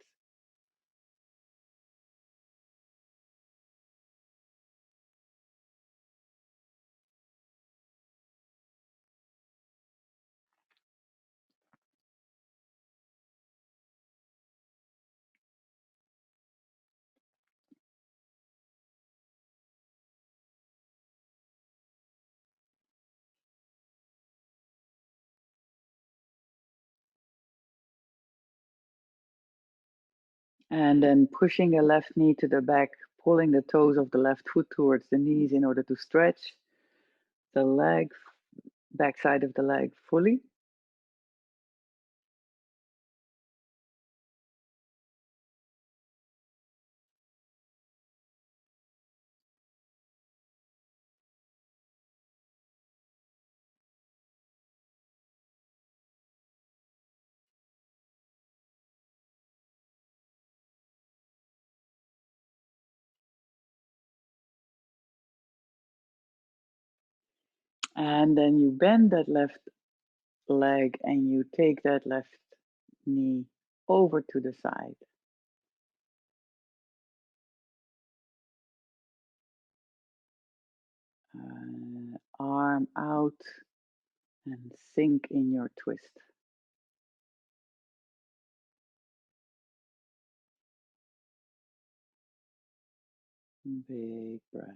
And then pushing the left knee to the back, pulling the toes of the left foot towards the knees in order to stretch the leg, backside of the leg fully. And then you bend that left leg and you take that left knee over to the side. Arm out and sink in your twist. Big breath.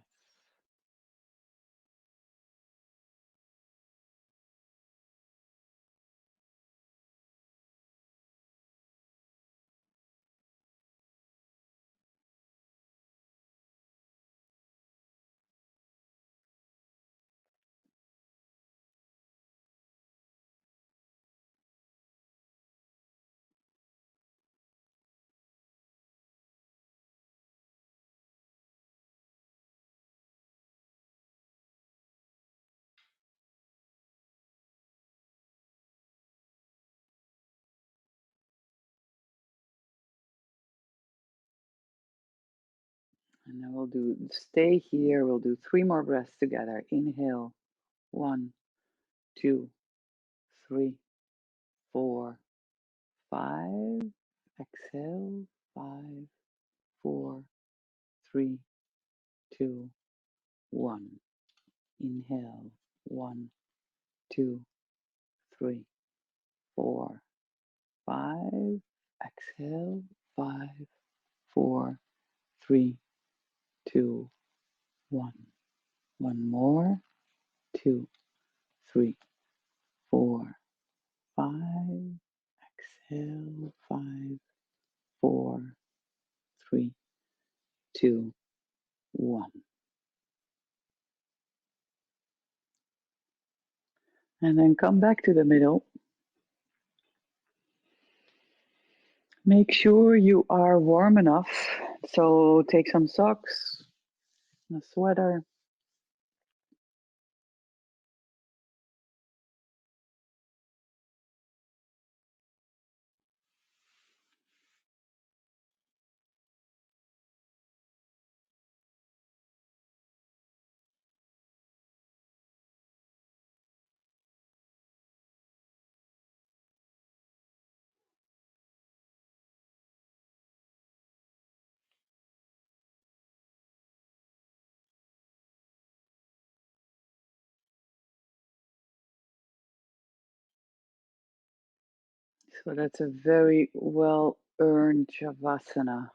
And then we'll stay here. We'll do 3 more breaths together. Inhale. 1, 2, 3, 4, 5. Exhale. 5, 4, 3, two, one. Inhale, one, two, three, four, five. Exhale, five, four, three, two, one. One more, two, three, four, five. Exhale, five, four, three, two, one. And then come back to the middle. Make sure you are warm enough. So take some socks, a sweater. So that's a very well earned Shavasana.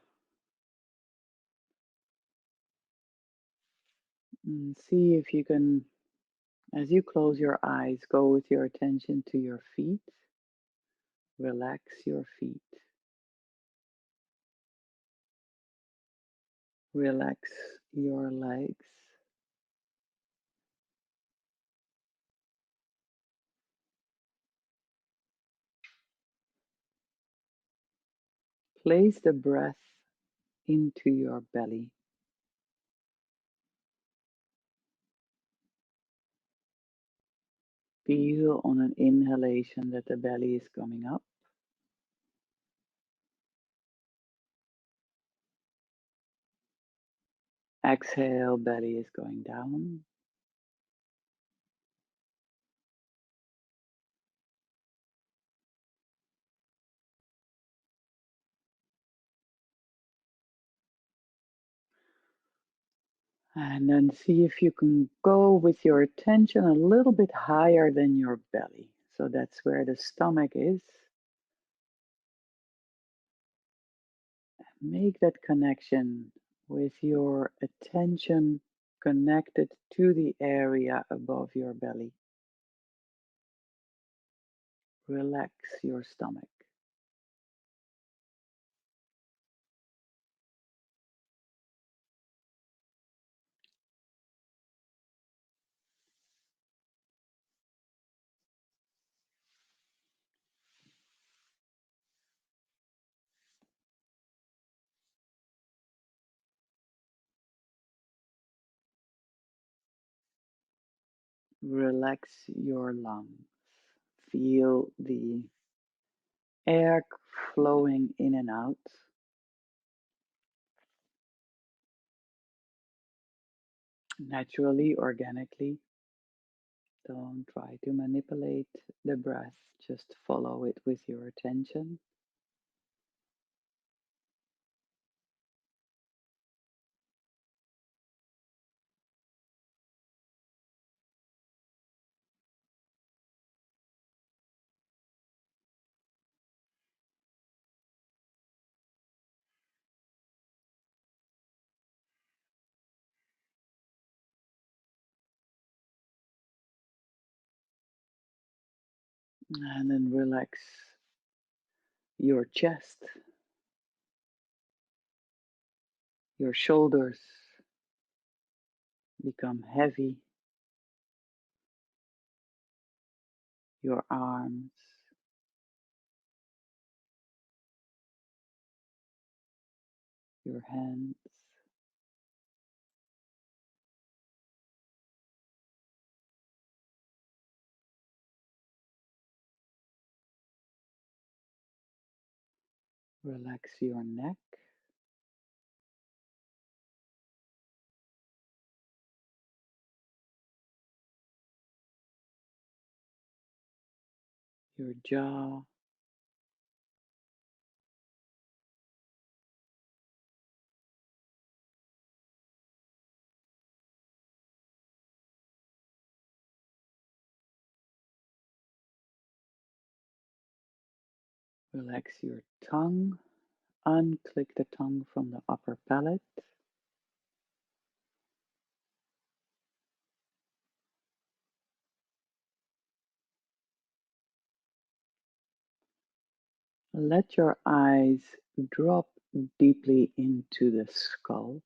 And see if you can, as you close your eyes, go with your attention to your feet. Relax your feet. Relax your legs. Place the breath into your belly. Feel on an inhalation that the belly is coming up. Exhale, belly is going down. And then see if you can go with your attention a little bit higher than your belly. So that's where the stomach is. Make that connection with your attention connected to the area above your belly. Relax your stomach. Relax your lungs. Feel the air flowing in and out. Naturally, organically. Don't try to manipulate the breath, just follow it with your attention. And then relax your chest, your shoulders become heavy, your arms, your hands, relax your neck, your jaw, Relax your tongue. Unclick the tongue from the upper palate. Let your eyes drop deeply into the skull.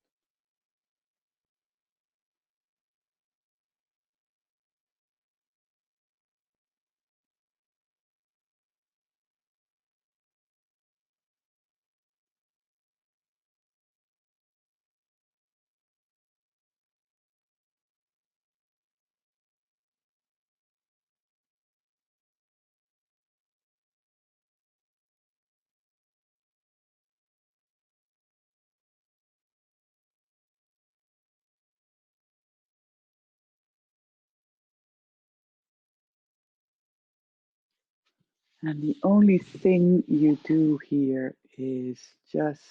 And the only thing you do here is just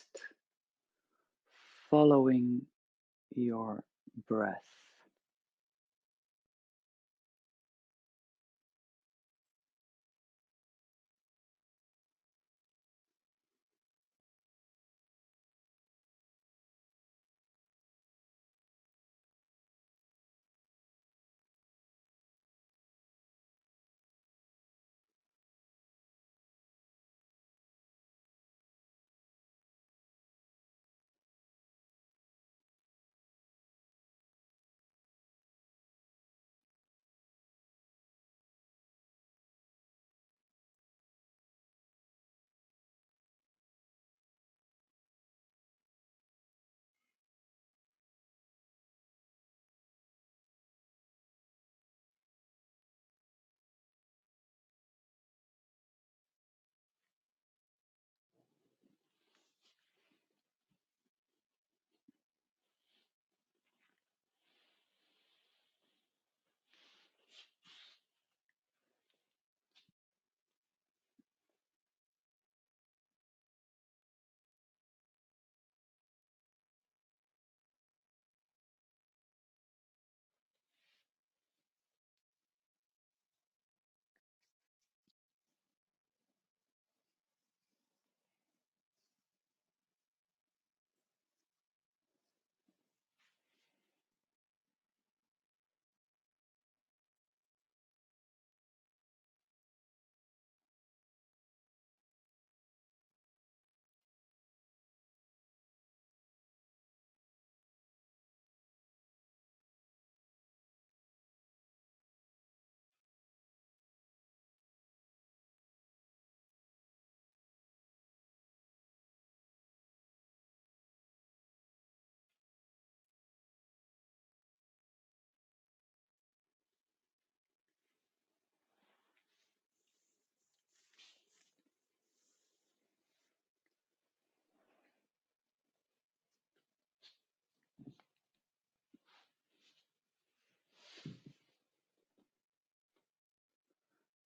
following your breath.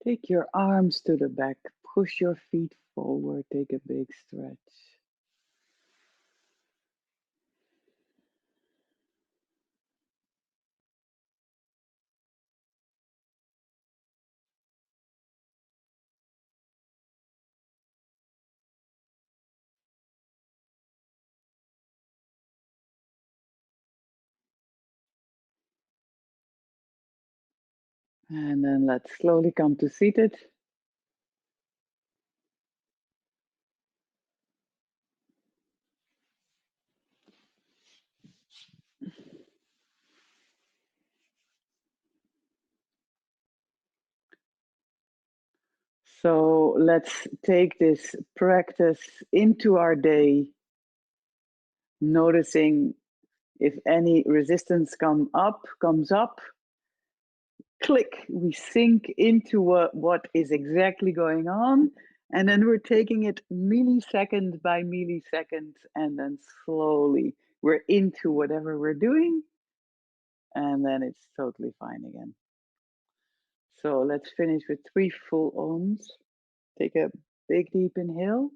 Take your arms to the back, push your feet forward, take a big stretch. And then let's slowly come to seated. So let's take this practice into our day, noticing if any resistance comes up, click, we sink into what is exactly going on, and then we're taking it millisecond by millisecond, and then slowly we're into whatever we're doing, and then it's totally fine again. So let's finish with 3 full ohms. Take a big deep inhale.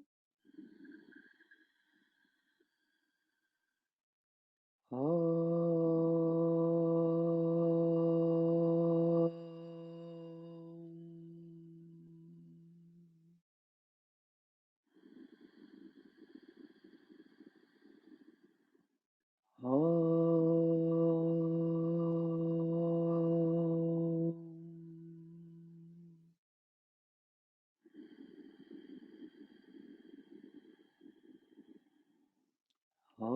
Oh.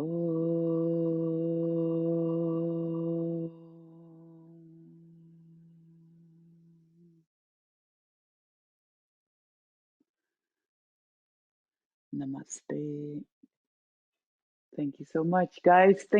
Namaste. Thank you so much, guys. Thank